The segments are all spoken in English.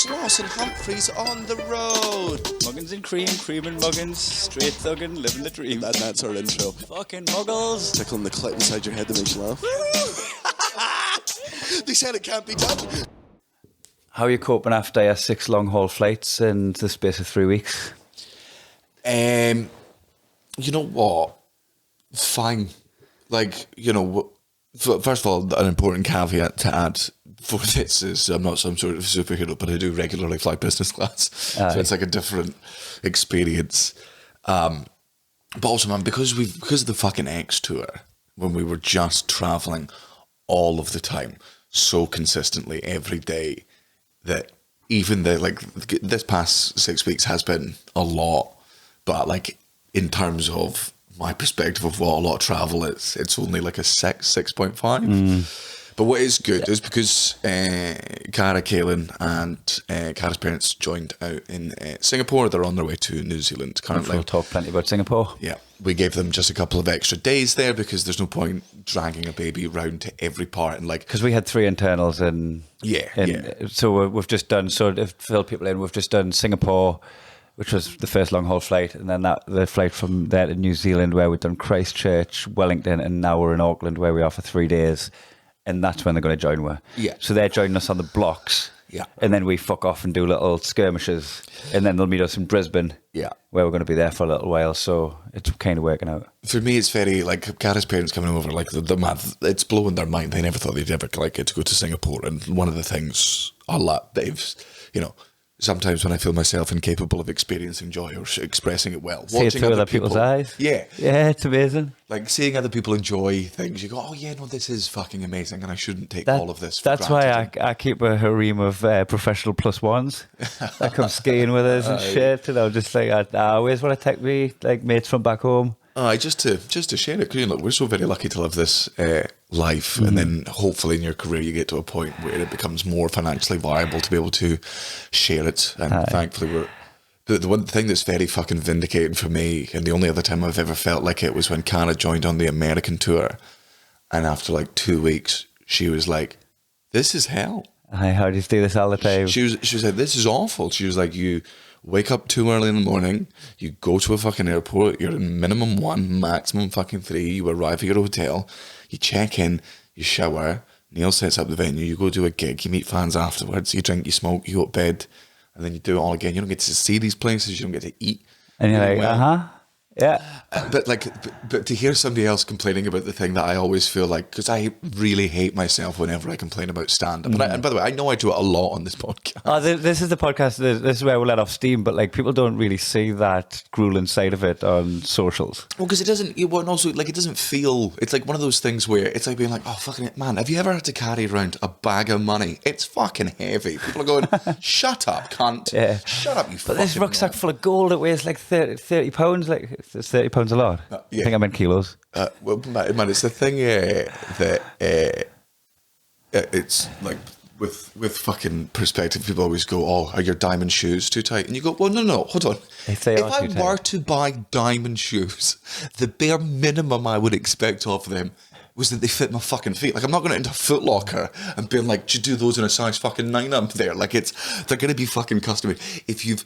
Sloss and Humphries on the road. Muggins and Cream, Cream and Muggins, straight thuggin', living the dream. That's our intro. Fucking muggles. Tickling the clit inside your head that makes you laugh. They said it can't be done. How are you coping after your 6 long-haul flights in the space of 3 weeks? You know what? Fine. Like, you know, first of all, an important caveat to add for this is I'm not some sort of superhero, but I do regularly fly business class. So it's like a different experience. But also, man, because of the fucking X tour, when we were just traveling all of the time, so consistently every day, that even this past 6 weeks has been a lot, but like in terms of my perspective of what a lot of travel is, it's only like a 6.5. But what is good is because Cara, Kaylin and Cara's parents joined out in Singapore. They're on their way to New Zealand currently. We'll talk plenty about Singapore. Yeah, we gave them just a couple of extra days there because there's no point dragging a baby round to every part. And like, because we had 3 internals and so we've just done, so to fill people in, we've just done Singapore, which was the first long haul flight, and then the flight from there to New Zealand, where we've done Christchurch, Wellington, and now we're in Auckland, where we are for 3 days. And that's when they're going to join us. Yeah. So they're joining us on the blocks. Yeah. And then we fuck off and do little skirmishes. And then they'll meet us in Brisbane. Yeah. Where we're going to be there for a little while. So it's kind of working out. For me, it's very, like, Cara's parents coming over, like, the math, it's blowing their mind. They never thought they'd ever, like, get to go to Singapore. And one of the things a lot they've, you know, sometimes when I feel myself incapable of experiencing joy or expressing it well. See it through other people's eyes. Yeah. Yeah, it's amazing. Like seeing other people enjoy things, you go, oh yeah, no, this is fucking amazing and I shouldn't take all of this for That's granted. why I keep a harem of professional plus ones that come skiing with us and shit. And I'm just like, I always want to take me, like, mates from back home. Just to share it, because you know, we're so very lucky to live this life, and then hopefully in your career you get to a point where it becomes more financially viable to be able to share it. And thankfully, the one thing that's very fucking vindicating for me, and the only other time I've ever felt like it, was when Cara joined on the American tour, and after like 2 weeks, she was like, "This is hell." How do you do this all the time? She was like, "This is awful." She was like, "You wake up too early in the morning, you go to a fucking airport, you're in minimum 1, maximum fucking 3, you arrive at your hotel, you check in, you shower, Neil sets up the venue, you go do a gig, you meet fans afterwards, you drink, you smoke, you go to bed, and then you do it all again. You don't get to see these places, you don't get to eat." And you're like, yeah. But to hear somebody else complaining about the thing that I always feel like, because I really hate myself whenever I complain about stand-up. And by the way, I know I do it a lot on this podcast. Oh, this is the podcast. This is where we'll let off steam. But like, people don't really see that grueling side of it on socials. Well, because it doesn't. Well, and also, like, it doesn't feel. It's like one of those things where it's like being like, "Oh, fucking it, man! Have you ever had to carry around a bag of money? It's fucking heavy." People are going, "Shut up, cunt! Yeah. Shut up, you." But this rucksack full of gold, it weighs like 30 pounds. Like, it's 30 pounds a lot. Yeah. I think I meant kilos. Well, man, it's the thing that it's like with fucking perspective. People always go, "Oh, are your diamond shoes too tight?" And you go, "Well, no, hold on. If I were to buy diamond shoes, the bare minimum I would expect of them was that they fit my fucking feet. Like, I'm not going into Foot Locker and being like, do you do those in a size fucking 9 up there? Like, they're going to be fucking custom made. If you've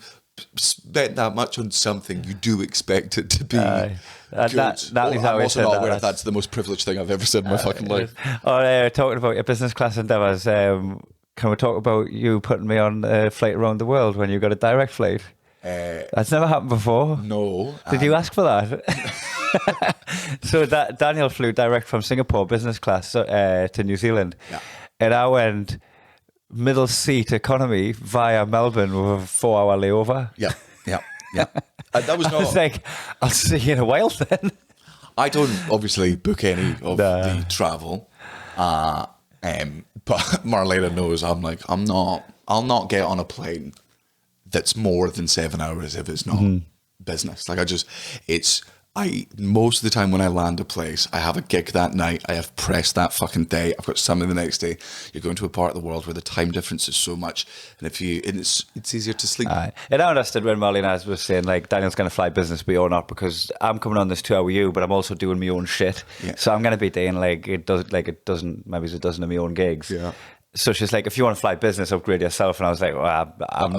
spent that much on something, you do expect it to be good. I'm also not aware that's the most privileged thing I've ever said in my fucking life. Talking about your business class endeavours, can we talk about you putting me on a flight around the world when you got a direct flight? That's never happened before. No. Did you ask for that? So Daniel flew direct from Singapore, business class, to New Zealand. Yeah. And I went middle seat economy via Melbourne with a 4-hour layover. Yeah. That was not. I was like, I'll see you in a while then. I don't obviously book any of the travel, but Marlena knows. I'm like, I'll not get on a plane that's more than 7 hours if it's not business. Like, most of the time when I land a place, I have a gig that night, I have press that fucking day, I've got something the next day. You're going to a part of the world where the time difference is so much, and it's easier to sleep. And I understood when Marlene was saying, like, Daniel's going to fly business, but you're not, because I'm coming on this tour with you, but I'm also doing my own shit. Yeah. So I'm going to be doing maybe a dozen of my own gigs. Yeah. So she's like, if you want to fly business, upgrade yourself. And I was like, well,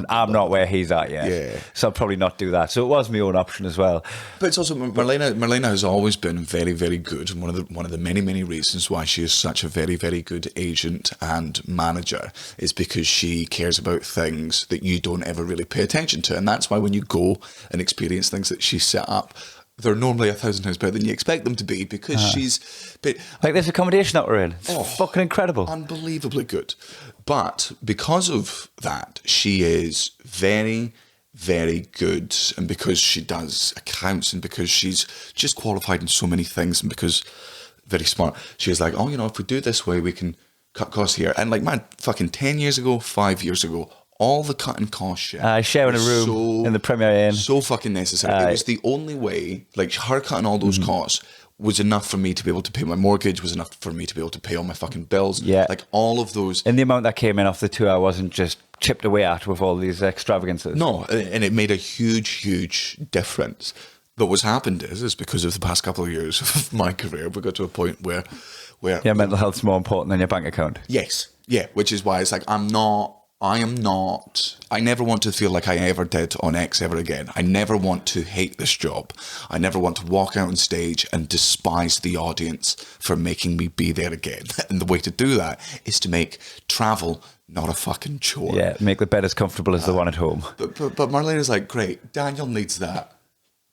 I'm not where he's at yet. Yeah. So I'll probably not do that. So it was my own option as well. But it's also, Marlena has always been very, very good. And one of the many, many reasons why she is such a very, very good agent and manager is because she cares about things that you don't ever really pay attention to. And that's why when you go and experience things that she set up, they're normally 1,000 times better than you expect them to be, because she's... But, like this accommodation that we're in. It's fucking incredible. Unbelievably good. But because of that, she is very, very good. And because she does accounts, and because she's just qualified in so many things, and because very smart, she's like, oh, if we do it this way, we can cut costs here. And like, man, fucking 10 years ago, 5 years ago, all the cutting cost shit. Sharing a room in the Premier Inn. So fucking necessary. It was the only way, like her cutting all those costs was enough for me to be able to pay my mortgage, was enough for me to be able to pay all my fucking bills. Yeah. Like all of those. And the amount that came in off the tour wasn't just chipped away at with all these extravagances. No, and it made a huge, huge difference. But what's happened is because of the past couple of years of my career, we got to a point where yeah, mental health's more important than your bank account. Yes. Yeah. Which is why it's like, I never want to feel like I ever did on X ever again. I never want to hate this job. I never want to walk out on stage and despise the audience for making me be there again. And the way to do that is to make travel not a fucking chore. Yeah, make the bed as comfortable as the one at home. But Marlena's like, great, Daniel needs that.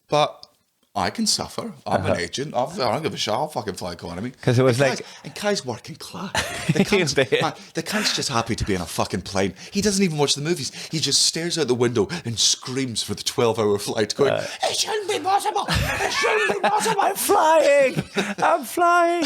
But I can suffer. I'm an agent. I don't give a shit. I'll fucking fly economy. Because it was and Kai's working class. The cunt's just happy to be in a fucking plane. He doesn't even watch the movies. He just stares out the window and screams for the 12-hour flight, going, it shouldn't be possible. It shouldn't be possible. I'm flying.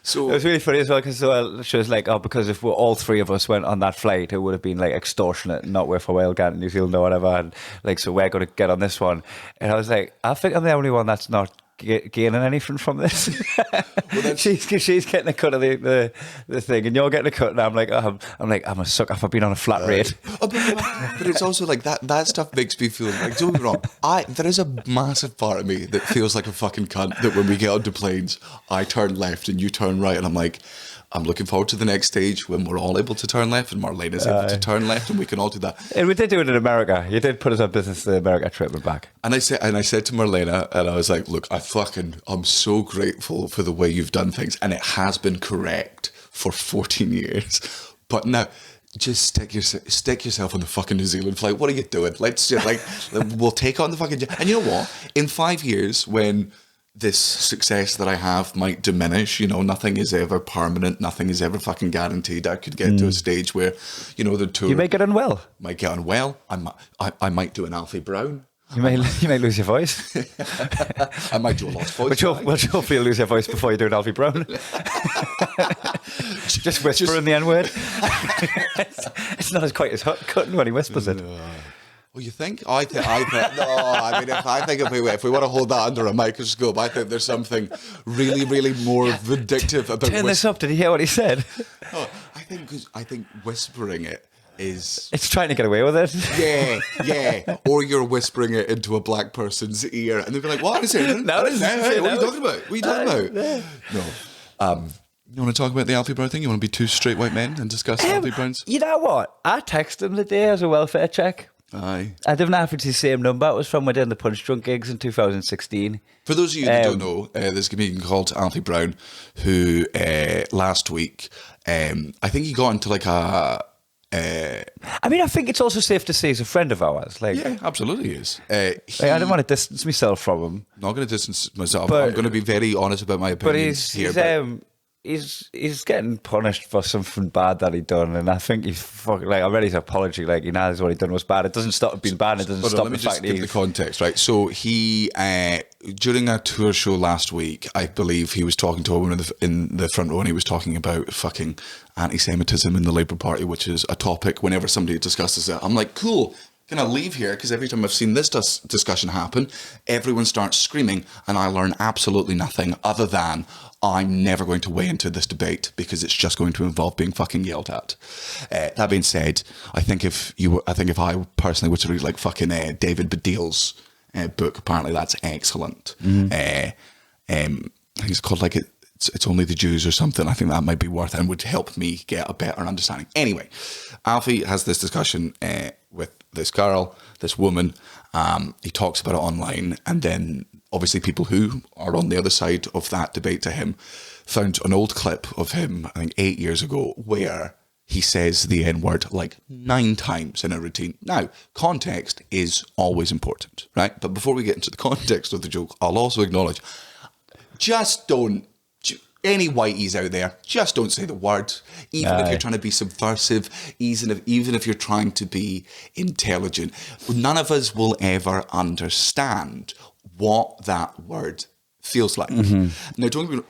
So it was really funny as well, because she was like, oh, because if all three of us went on that flight, it would have been like extortionate, not worth a while going to New Zealand or whatever. And like, so we're going to get on this one. And I was like, I think I'm the only one that's not gaining anything from this. Well, she's getting a cut of the thing, and you're getting a cut, and I'm like, I'm a sucker for being on a flat rate. But it's also like that stuff makes me feel like, don't get me wrong, there is a massive part of me that feels like a fucking cunt that when we get onto planes, I turn left and you turn right, and I'm like, I'm looking forward to the next stage when we're all able to turn left and Marlena's able to turn left, and we can all do that. And we did do it in America. You did put us on business the America trip and back. And I said to Marlena, and I was like, look, I'm so grateful for the way you've done things, and it has been correct for 14 years. But now, just stick yourself on the fucking New Zealand flight. What are you doing? Let's just we'll take on the fucking. And you know what? In 5 years, when this success that I have might diminish, nothing is ever permanent, nothing is ever fucking guaranteed. I could get to a stage where, the tour... You may get unwell. Might get unwell. I might do an Alfie Brown. You may lose your voice. I might do a lost voice. Which hopefully you'll lose your voice before you do an Alfie Brown. Just whispering the N-word. It's not as quite as cutting when he whispers it. Well, you think? I think. No, I mean, if we want to hold that under a microscope, I think there's something really, really more vindictive about. Turn this up. Did you hear what he said? No, I think whispering it is. It's trying to get away with it. Yeah. Or you're whispering it into a black person's ear, and they'll be like, "What is it? No, what are you talking about? What are you talking about?" No. You want to talk about the Alfie Brown thing? You want to be two straight white men and discuss Alfie Browns? You know what? I texted him the day as a welfare check. Aye. I didn't have the same number. It was from within the Punch Drunk gigs in 2016. For those of you that don't know, there's a comedian called Alfie Brown who last week, I think he got into like a... I mean, I think it's also safe to say he's a friend of ours. Yeah, absolutely he is. I don't want to distance myself from him. Not going to distance myself. I'm going to be very honest about my opinions here. He's getting punished for something bad that he done, and I think he's fucking I read his apology. Like, he knows what he done was bad. It doesn't stop it being bad. It doesn't stop the fact that give the context, right? So he during a tour show last week, I believe he was talking to a woman in the front row, and he was talking about fucking anti-Semitism in the Labour Party, which is a topic whenever somebody discusses it. I'm like, cool. Can I leave here? Because every time I've seen this discussion happen, everyone starts screaming, and I learn absolutely nothing other than I'm never going to weigh into this debate because it's just going to involve being fucking yelled at. That being said, I think if I personally were to read like fucking David Baddiel's book, apparently that's excellent. I think it's called like it's only the Jews or something. I think that might be worth it and would help me get a better understanding. Anyway, Alfie has this discussion with this girl, this woman. He talks about it online, and then obviously people who are on the other side of that debate to him found an old clip of him, I think 8 years ago, where he says the N-word like 9 times in a routine. Now, context is always important, right? But before we get into the context of the joke, I'll also acknowledge, just don't, any whiteys out there, just don't say the word, even if you're trying to be subversive, even if you're trying to be intelligent. None of us will ever understand what that word feels like. Now, don't get me wrong.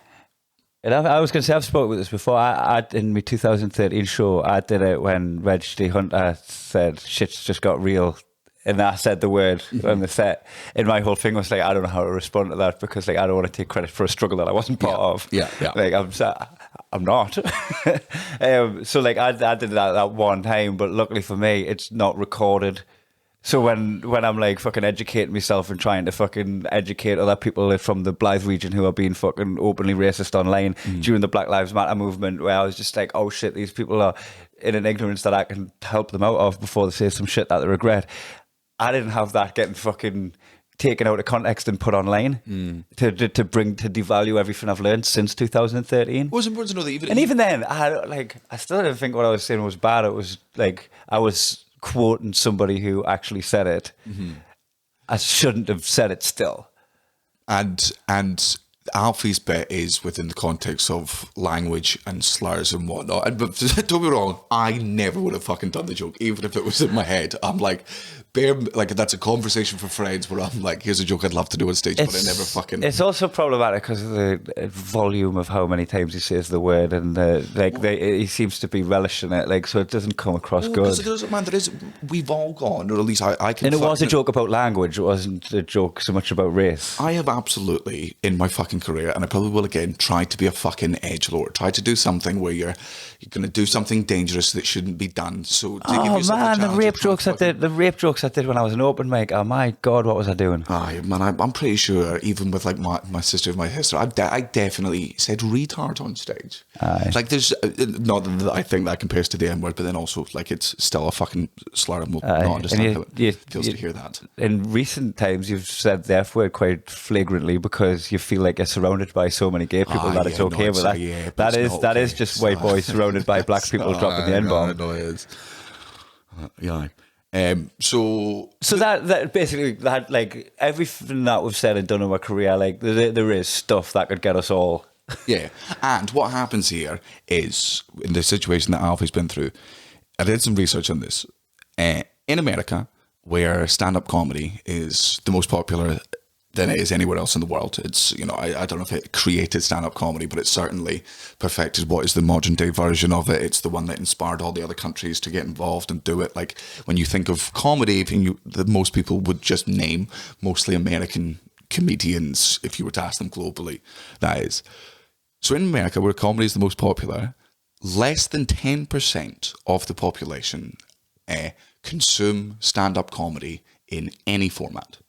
And I was going to say, I've spoken about this before. I in my 2013 show, I did it when Reg D. Hunter said, shit's just got real. And I said the word on the set. And my whole thing was like, I don't know how to respond to that because like I don't want to take credit for a struggle that I wasn't part of. Yeah. Like I'm not. So like I did that one time, but luckily for me, it's not recorded. So when I'm like fucking educating myself and trying to fucking educate other people from the Blythe region who are being fucking openly racist online during the Black Lives Matter movement, where I was just like, oh shit, these people are in an ignorance that I can help them out of before they say some shit that they regret. I didn't have that getting fucking taken out of context and put online to devalue everything I've learned since 2013. It was important to know that even then, I still didn't think what I was saying was bad. It was like I was quoting somebody who actually said it. I shouldn't have said it still. And Alfie's bit is within the context of language and slurs and whatnot. And but don't be wrong, I never would have fucking done the joke, even if it was in my head. I'm like, that's a conversation for friends where I'm like, here's a joke I'd love to do on stage, but I never fucking. It's also problematic because of the volume of how many times he says the word, and he seems to be relishing it, like so it doesn't come across good. We've all gone, or at least I can. And it was a joke about language. It wasn't a joke so much about race. I have absolutely in my fucking career, and I probably will again, tried to be a fucking edgelord. Try to do something where you're going to do something dangerous that shouldn't be done. So to give yourself the rape jokes I did when I was an open mic. Oh my god, what was I doing? Aye, man, I'm pretty sure even with like my sister of my sister, I definitely said retard on stage. Aye. Like there's not that I think that compares to the N word, but then also like it's still a fucking slur and we'll not understand how it feels to hear that. In recent times, you've said the F word quite flagrantly because you feel like you're surrounded by so many gay people that it's okay. But that is just white boys surrounded by black people dropping the N-bomb. No, it is. Yeah. So that basically that like everything that we've said and done in our career, like there is stuff that could get us all. Yeah, and what happens here is in the situation that Alfie's been through. I did some research on this. In America, where stand-up comedy is the most popular than it is anywhere else in the world. It's, I don't know if it created stand-up comedy, but it certainly perfected what is the modern day version of it. It's the one that inspired all the other countries to get involved and do it. Like when you think of comedy, that most people would just name mostly American comedians if you were to ask them globally, that is. So in America, where comedy is the most popular, less than 10% of the population consume stand-up comedy in any format,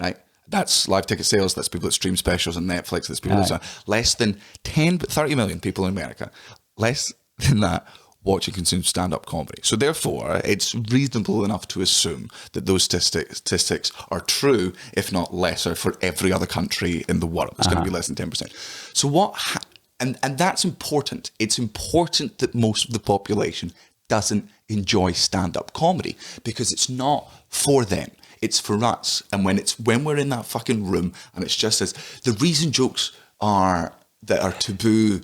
right? That's live ticket sales, that's people that stream specials on Netflix, that's people that less than 30 million people in America, less than that watch and consume stand-up comedy. So therefore, it's reasonable enough to assume that those statistics are true, if not lesser, for every other country in the world. It's going to be less than 10%. So and that's important. It's important that most of the population doesn't enjoy stand-up comedy because it's not for them. It's for us. And when we're in that fucking room and it's just as the reason jokes that are taboo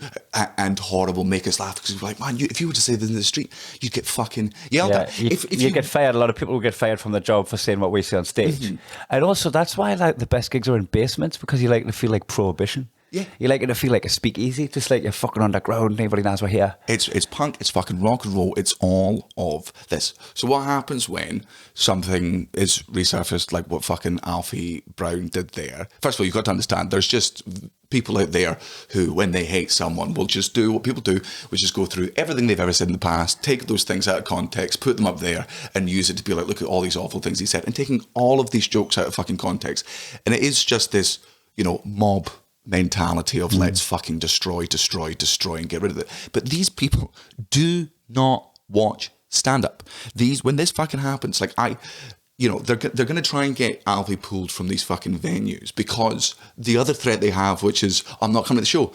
and horrible make us laugh because we're like, man, if you were to say this in the street, you'd get fucking yelled at. If you get fired, a lot of people will get fired from their job for saying what we say on stage. And also that's why like the best gigs are in basements because you like to feel like prohibition. Yeah. You like it to feel like a speakeasy, just like you're fucking underground and everybody knows we're here. It's punk, it's fucking rock and roll, it's all of this. So what happens when something is resurfaced like what fucking Alfie Brown did there? First of all, you've got to understand, there's just people out there who, when they hate someone, will just do what people do, which is go through everything they've ever said in the past, take those things out of context, put them up there, and use it to be like, look at all these awful things he said, and taking all of these jokes out of fucking context. And it is just this, mob mentality of let's fucking destroy and get rid of it. But these people do not watch stand-up. When this fucking happens, like they're going to try and get Alfie pulled from these fucking venues because the other threat they have, which is, I'm not coming to the show.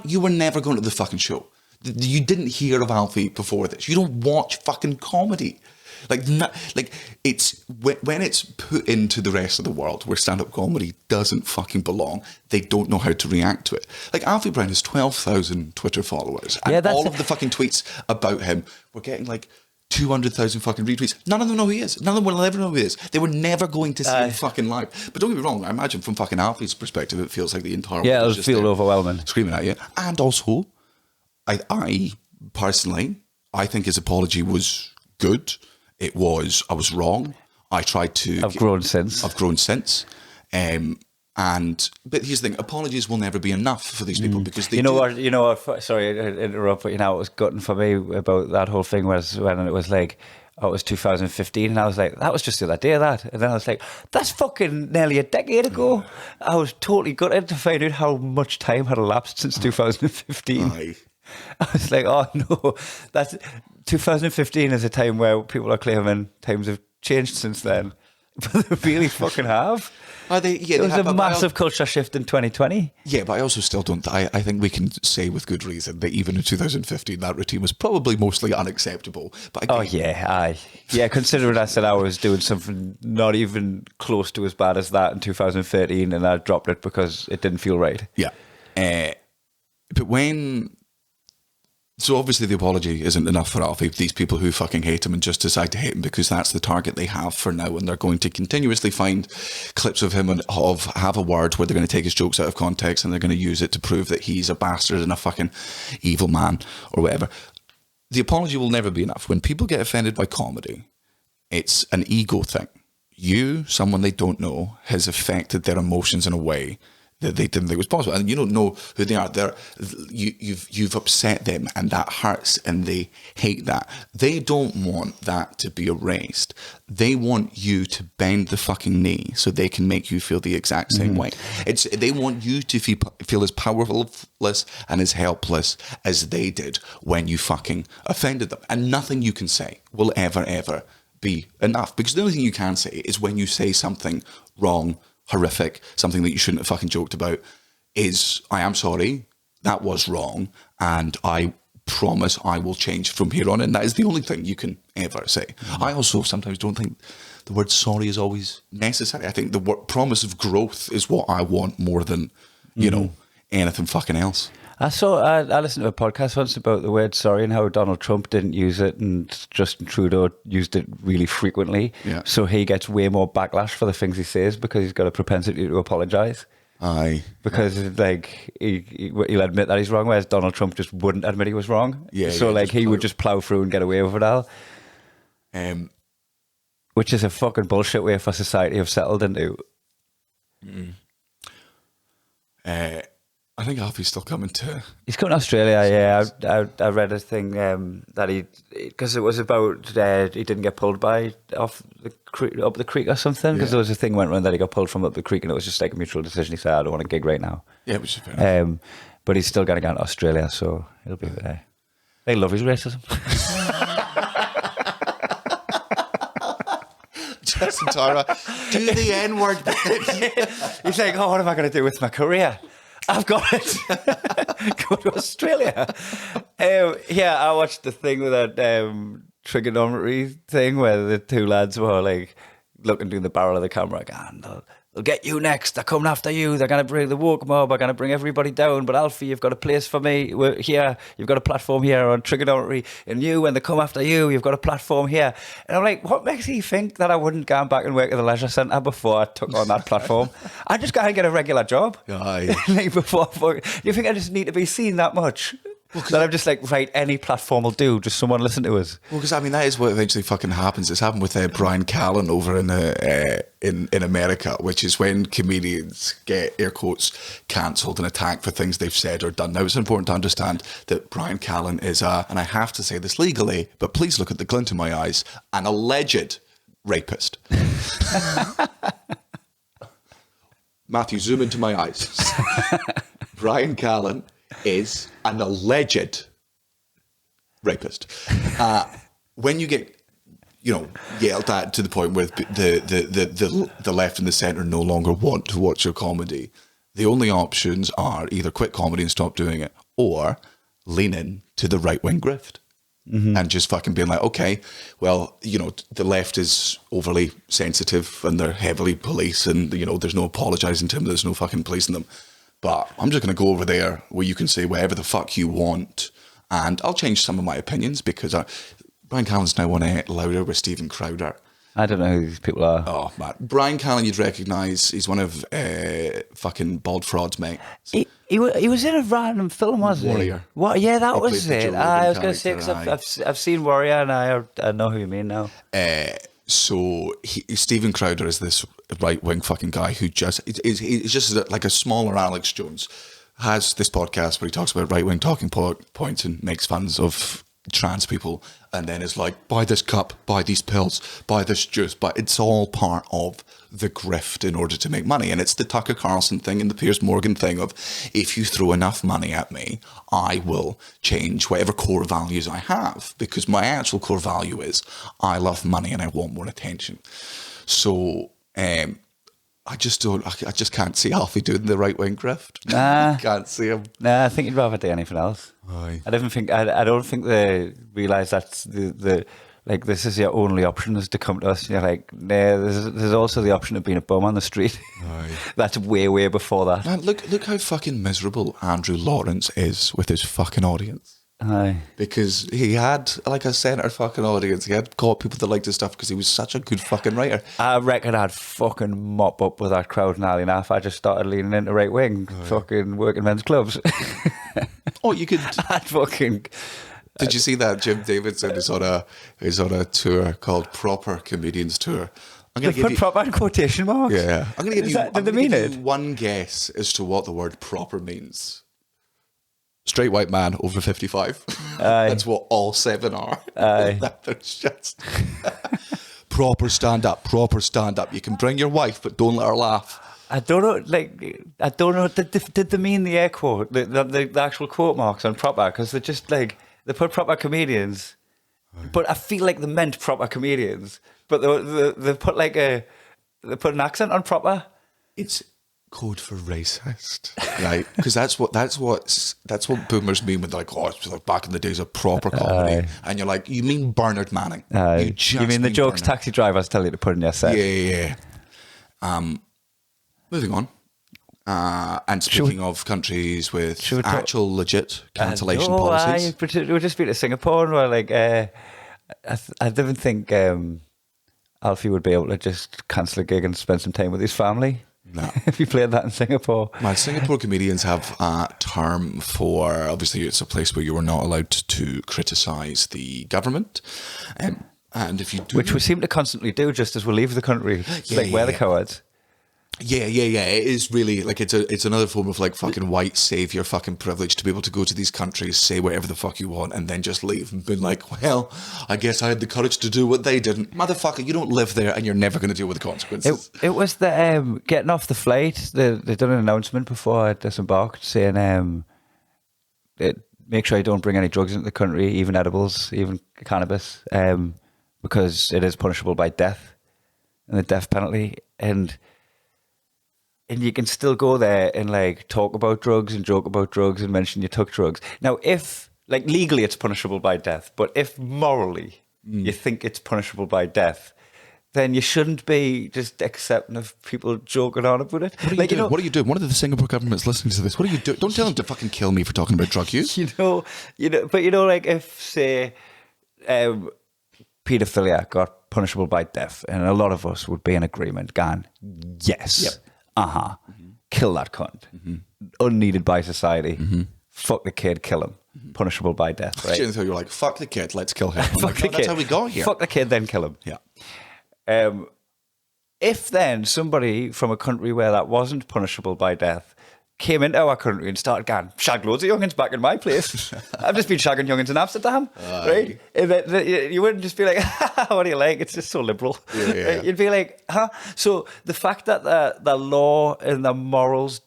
You were never going to the fucking show. You didn't hear of Alfie before this. You don't watch fucking comedy. It's when it's put into the rest of the world where stand-up comedy doesn't fucking belong, they don't know how to react to it. Like Alfie Brown has 12,000 Twitter followers, and all of the fucking tweets about him were getting like 200,000 fucking retweets. None of them know who he is. None of them will ever know who he is. They were never going to see him fucking live. But don't get me wrong, I imagine from fucking Alfie's perspective, it feels like the entire world it'll feel overwhelming, screaming at you. And also, I personally, I think his apology was good. I was wrong. I tried to... I've grown since. But here's the thing, apologies will never be enough for these people because they sorry to interrupt, but what was gutting for me about that whole thing was when it was like, it was 2015, and I was like, that was just the other day, that. And then I was like, that's fucking nearly a decade ago. I was totally gutted to find out how much time had elapsed since 2015. Aye. I was like, oh no, that's 2015 is a time where people are claiming times have changed since then. But they really fucking have. It was a massive culture shift in 2020. Yeah, but I also still don't. I think we can say with good reason that even in 2015, that routine was probably mostly unacceptable. But again, considering I said I was doing something not even close to as bad as that in 2013, and I dropped it because it didn't feel right. Yeah, but when. So obviously the apology isn't enough for Alfie. These people who fucking hate him and just decide to hate him because that's the target they have for now, and they're going to continuously find clips of him and have a word where they're going to take his jokes out of context and they're going to use it to prove that he's a bastard and a fucking evil man or whatever. The apology will never be enough. When people get offended by comedy, it's an ego thing. Someone they don't know, has affected their emotions in a way that they didn't think was possible, and you don't know who they are. You've upset them, and that hurts, and they hate that. They don't want that to be erased. They want you to bend the fucking knee so they can make you feel the exact same way. They want you to feel as powerless and as helpless as they did when you fucking offended them, and nothing you can say will ever be enough, because the only thing you can say is when you say something wrong, horrific, something that you shouldn't have fucking joked about, is, I am sorry, that was wrong, and I promise I will change from here on in. That is the only thing you can ever say. I also sometimes don't think the word sorry is always necessary. I think the word promise of growth is what I want more than, anything fucking else. I listened to a podcast once about the word sorry and how Donald Trump didn't use it and Justin Trudeau used it really frequently. Yeah. So he gets way more backlash for the things he says because he's got a propensity to apologise. Aye. Because he'll admit that he's wrong, whereas Donald Trump just wouldn't admit he was wrong. Yeah. So he would just plough through and get away with it all. Which is a fucking bullshit way for society to have settled into. I think Alfie's still coming to... He's coming to Australia, yeah. I read a thing that because it was about he didn't get pulled up the creek or something, because there was a thing went around that he got pulled from up the creek and it was just like a mutual decision. He said, I don't want a gig right now. Yeah, which is fair enough. But he's still going to go to Australia, so he'll be there. They love his racism. Justin Tara, do the N-word. He's like, what am I going to do with my career? I've got it. Go to Australia. I watched the thing with that trigonometry thing where the two lads were like looking through the barrel of the camera, going, they'll get you next. They're coming after you. They're going to bring the woke mob. They're going to bring everybody down. But Alfie, you've got a place for me here. You've got a platform here on trigonometry. And you, when they come after you, you've got a platform here. And I'm like, what makes you think that I wouldn't go back and work at the leisure centre before I took on that platform? I just got to get a regular job. Aye. You think I just need to be seen that much? That I'm just like, right, any platform will do. Just someone listen to us. Well, because I mean, that is what eventually fucking happens. It's happened with Brian Callen over in America, which is when comedians get, air quotes, cancelled and attacked for things they've said or done. Now, it's important to understand that Brian Callen is and I have to say this legally, but please look at the glint in my eyes, an alleged rapist. Matthew, zoom into my eyes. Brian Callen is an alleged rapist. When you get, yelled at to the point where the left and the centre no longer want to watch your comedy, the only options are either quit comedy and stop doing it, or lean in to the right-wing grift. And just fucking being like, okay, well, the left is overly sensitive and they're heavily police and, there's no apologising to them, there's no fucking policing them. But I'm just going to go over there where you can say whatever the fuck you want, and I'll change some of my opinions because Brian Callen's now on Louder with Stephen Crowder. I don't know who these people are. Oh, man. Brian Callen, you'd recognise. He's one of fucking Bald Fraud's mate. He was in a random film, wasn't he? Warrior. What? Yeah, that He was plays the it. Joe I Rogan was going to say, because character, I've seen Warrior, and I know who you mean now. So Stephen Crowder is this right-wing fucking guy who he's just like a smaller Alex Jones. Has this podcast where he talks about right-wing talking points and makes fun of trans people, and then is like, buy this cup, buy these pills, buy this juice, but it's all part of the grift in order to make money. And it's the Tucker Carlson thing and the Piers Morgan thing of, if you throw enough money at me, I will change whatever core values I have, because my actual core value is I love money and I want more attention. So I just can't see Alfie doing the right-wing grift. Nah. Can't see him. Nah, I think he'd rather do anything else. Aye. I don't think they realise that's the this is your only option is to come to us. And you're like, nah, there's also the option of being a bum on the street. Aye. That's way before that. Man, look how fucking miserable Andrew Lawrence is with his fucking audience. Aye. Because he had, like a centre fucking audience. He had caught people that liked his stuff because he was such a good fucking writer. I reckon I'd fucking mop up with that crowd in alley enough. I just started leaning into right wing, fucking working men's clubs. Oh, you could. I'd fucking. Did you see that Jim Davidson is on a tour called Proper Comedians Tour? I'm They put proper in quotation marks. Yeah, I'm going to give Did they mean it? one guess as to what the word proper means. Straight white man over 55. Aye. That's what all 7 are. Aye. There's just proper stand up. You can bring your wife, but don't let her laugh. I don't know. Did they mean the air quote, the actual quote marks on proper? Because they're just like, they put proper comedians, but I feel like they meant proper comedians, but they put they put an accent on proper. It's code for racist, right? Because that's what boomers mean when they're like, oh, it's like back in the days of proper comedy, and you're like, you mean Bernard Manning? You mean the jokes Bernard. taxi drivers tell you to put in your set? Yeah. Moving on. And speaking of countries with actual legit cancellation policies. We've just been to Singapore, and we're like, I don't think Alfie would be able to just cancel a gig and spend some time with his family. No. If he played that in Singapore. My Singapore comedians have a term for, obviously it's a place where you are not allowed to criticise the government. And if you do... Which we seem to constantly do just as we leave the country. We're the cowards. Yeah. It is really like it's another form of like fucking white savior fucking privilege to be able to go to these countries, say whatever the fuck you want, and then just leave and be like, well, I guess I had the courage to do what they didn't. Motherfucker, you don't live there and you're never going to deal with the consequences. It was the getting off the flight. They done an announcement before I disembarked saying, make sure you don't bring any drugs into the country, even edibles, even cannabis, because it is punishable by death and the death penalty. And you can still go there and like talk about drugs and joke about drugs and mention you took drugs. Now, if like legally it's punishable by death, but if morally you think it's punishable by death, then you shouldn't be just accepting of people joking on about it. What are you doing? What are the Singapore government's listening to this? What are you doing? Don't tell them to fucking kill me for talking about drug use. But like if say paedophilia got punishable by death, and a lot of us would be in agreement, going, yes. Yep. Kill that cunt. Unneeded by society. Fuck the kid, kill him. Punishable by death, right? So you're like, fuck the kid, let's kill him. Fuck the kid. That's how we got here. Fuck the kid, then kill him. Yeah. If then somebody from a country where that wasn't punishable by death came into our country and started going, shag loads of youngins back in my place. I've just been shagging youngins in Amsterdam, right? You wouldn't just be like, what do you like? It's just so liberal. Yeah. You'd be like, huh? So the fact that the law and the morals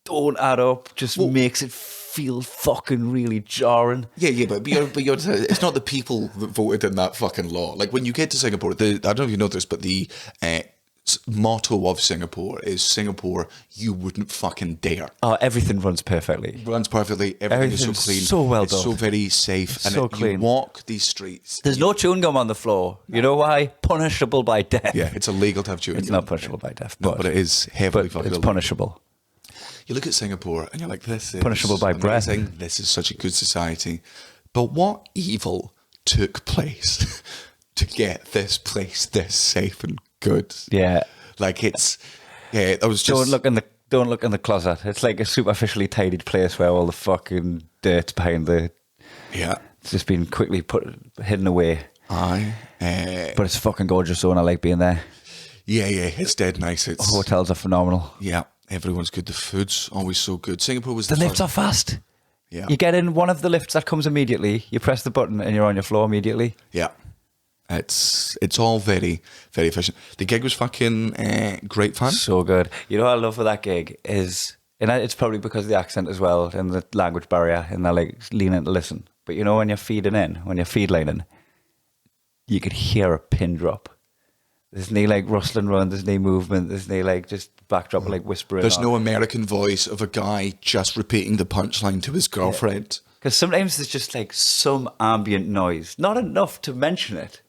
don't add up. Just makes it feel fucking really jarring. Yeah, but it's not the people that voted in that fucking law. Like when you get to Singapore, I don't know if you know this, but the motto of Singapore is Singapore, you wouldn't fucking dare. Oh, everything runs perfectly. Everything is so clean. So well it's done. so very safe. And so clean. You walk these streets. There's no chewing gum on the floor. You know why? Punishable by death. Yeah, it's illegal to have chewing gum. It's not punishable by death. But it is heavily fucking illegal. It's punishable. You look at Singapore and you're like, this is punishable by amazing. breath. This is such a good society. But what evil took place to get this place this safe and good? Yeah. Like I was just... Don't look in the closet. It's like a superficially tidied place where all the fucking dirt's behind the... Yeah. It's just been quickly hidden away. Aye. But it's fucking gorgeous, though, and I like being there. Yeah, it's dead nice. Hotels are phenomenal. Yeah, everyone's good. The food's always so good. Singapore was the lifts are fast. Yeah. You get in one of the lifts that comes immediately, you press the button and you're on your floor immediately. Yeah. It's all very, very efficient. The gig was fucking great fun. So good. You know what I love for that gig is, and it's probably because of the accent as well and the language barrier, and they're like leaning to listen. But you know when you're feed lining, you could hear a pin drop. There's no like rustling around, there's no movement, there's no like just backdrop like whispering. There's no American voice of a guy just repeating the punchline to his girlfriend. Because sometimes there's just like some ambient noise, not enough to mention it.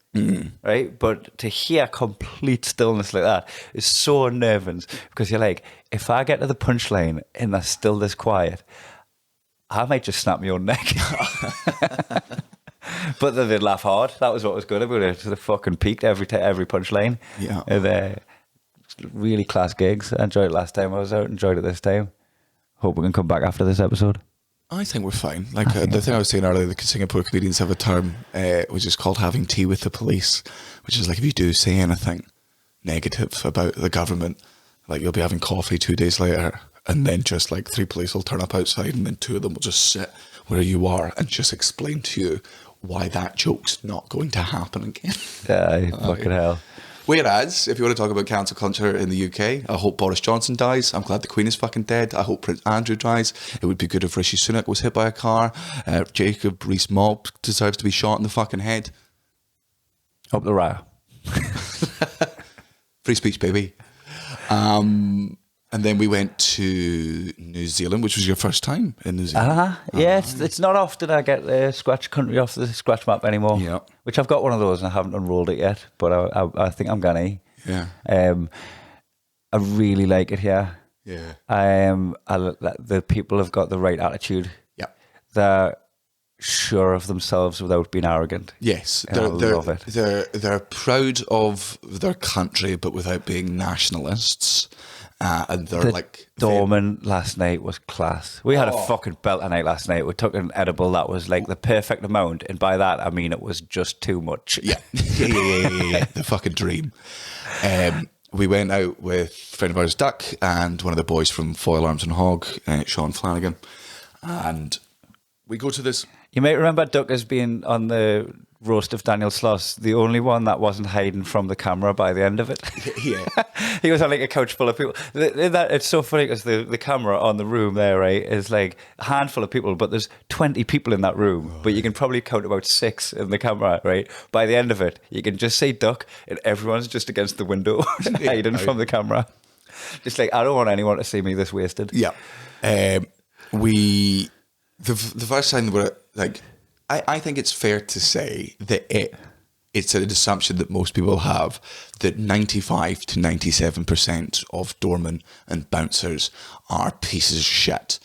Right, but to hear complete stillness like that is so unnerving, because you're like, if I get to the punchline and there's still this quiet, I might just snap my own neck. But then they'd laugh hard. That was what was good about it. They fucking peaked every punchline. Yeah, and really class gigs. I enjoyed it last time I was out. Enjoyed it this time. Hope we can come back after this episode. I think we're fine. Like the thing I was saying earlier, the Singapore comedians have a term which is called having tea with the police, which is like if you do say anything negative about the government, like you'll be having coffee 2 days later, and then just like 3 police will turn up outside, and then 2 of them will just sit where you are and just explain to you why that joke's not going to happen again. Yeah, fucking hell. Whereas, if you want to talk about cancel culture in the UK, I hope Boris Johnson dies. I'm glad the Queen is fucking dead. I hope Prince Andrew dies. It would be good if Rishi Sunak was hit by a car. Jacob Rees-Mogg deserves to be shot in the fucking head. Up the riot. Free speech, baby. And then we went to New Zealand, which was your first time in New Zealand. Yeah, it's not often I get the scratch country off the scratch map anymore. Yeah. Which I've got one of those and I haven't unrolled it yet, but I think I'm gonna. Yeah. I really like it here. Yeah. The people have got the right attitude. Yeah. They're sure of themselves without being arrogant. Yes, I love it. They're proud of their country, but without being nationalists. And they're like doorman last night was class. We had a fucking belter night last night. We took an edible that was like the perfect amount, and by that I mean it was just too much. Yeah. The fucking dream. We went out with a friend of ours, Duck, and one of the boys from Foil Arms and Hog, Sean Flanagan, and we go to this. You might remember Duck as being on the roast of Daniel Sloss, the only one that wasn't hiding from the camera by the end of it. Yeah. He was on like a couch full of people. It's so funny because the camera on the room there, right, is like a handful of people, but there's 20 people in that room, but you can probably count about 6 in the camera, right? By the end of it, you can just say Duck and everyone's just against the window hiding from the camera. Just like, I don't want anyone to see me this wasted. Yeah. The first time we're like, I think it's fair to say that it's an assumption that most people have that 95 to 97% of doormen and bouncers are pieces of shit.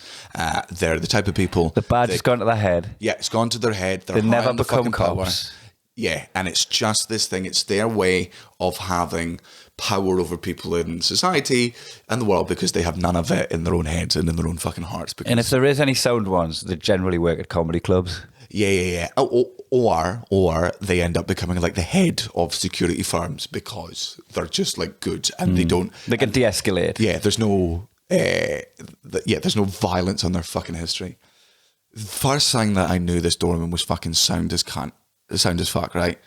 They're the type of people... The badge has gone to their head. Yeah, it's gone to their head. They never become cops. Yeah, and it's just this thing. It's their way of having power over people in society and the world because they have none of it in their own heads and in their own fucking hearts. And if there is any sound ones, they generally work at comedy clubs. Yeah. Or they end up becoming like the head of security firms because they're just like good and they don't... They can de-escalate. Yeah, there's no... there's no violence on their fucking history. The first thing that I knew this doorman was fucking sound as fuck, right?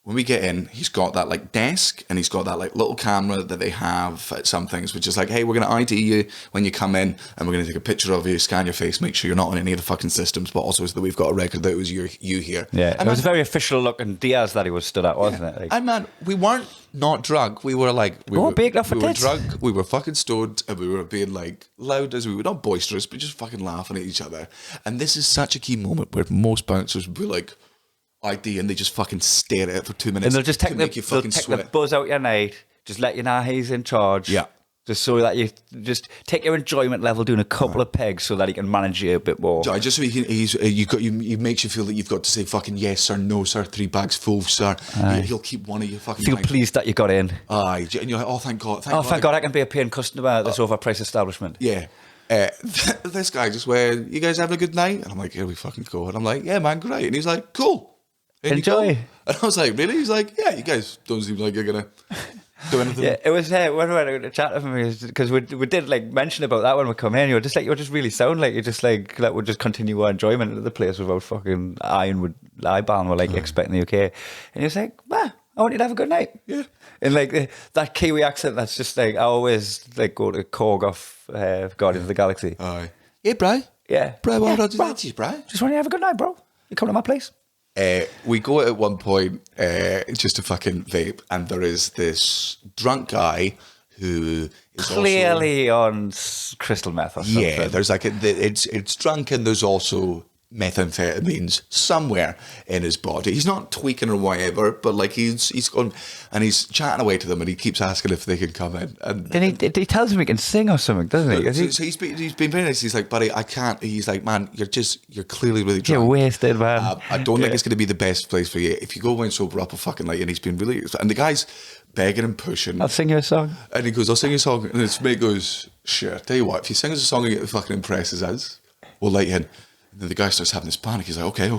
when we get in, he's got that like desk and he's got that like little camera that they have at some things, which is like, hey, we're going to ID you when you come in and we're going to take a picture of you, scan your face, make sure you're not on any of the fucking systems, but also so that we've got a record that it was you here. Yeah, and it was a very official looking Diaz that he was stood at, wasn't it? Like, and man, we weren't not drunk. We were like, we were drunk, we were fucking stoned, and we were being like loud as we were, not boisterous, but just fucking laughing at each other. And this is such a key moment where most bouncers would be like, ID, and they just fucking stare at it for 2 minutes. And they'll just take the buzz out your night, just let you know he's in charge. Yeah. Just so that you just take your enjoyment level doing a couple of pegs so that he can manage you a bit more. Just so he makes you feel that you've got to say fucking yes sir, no sir, 3 bags full sir. He'll keep one of you fucking. Feel pleased that you got in. Aye, and you're like, oh thank God, thank God I can be a paying customer at this overpriced establishment. Yeah. This guy just went, you guys having a good night? And I'm like, here we fucking go. And I'm like, yeah man, great. And he's like, cool. Enjoy. And I was like, really? He's like, yeah, you guys don't seem like you're gonna do anything. Yeah, it was when we went to chat with me, because we did like mention about that when we come in. You were just really sound like you just like that would just continue our enjoyment of the place without fucking eyeballing. We're like expecting the UK, and you're like, I want you to have a good night. Yeah. And like that Kiwi accent, that's just like I always like go to Korg off Guardians of the Galaxy. Aye. Hey, bro. Yeah. Bro, what do that to you, bro? Just want you to have a good night, bro. You come to my place. We go at one point just to fucking vape, and there is this drunk guy who is clearly on crystal meth or something. Yeah, there's like it's drunk, and there's also methamphetamines somewhere in his body. He's not tweaking or whatever, but like he's gone and he's chatting away to them, and he keeps asking if they can come in. And then he tells him he can sing or something, doesn't he? So he's been very nice. He's like, buddy, I can't. He's like, man, you're clearly really drunk. You're wasted, man. I don't think it's going to be the best place for you. If you go away and sober up a fucking night, and he's been really, and the guy's begging and pushing. I'll sing you a song. And he goes, I'll sing you a song. And his mate goes, sure, tell you what, if you sing us a song and it fucking impresses us, we'll let you in. And then the guy starts having this panic. He's like, okay.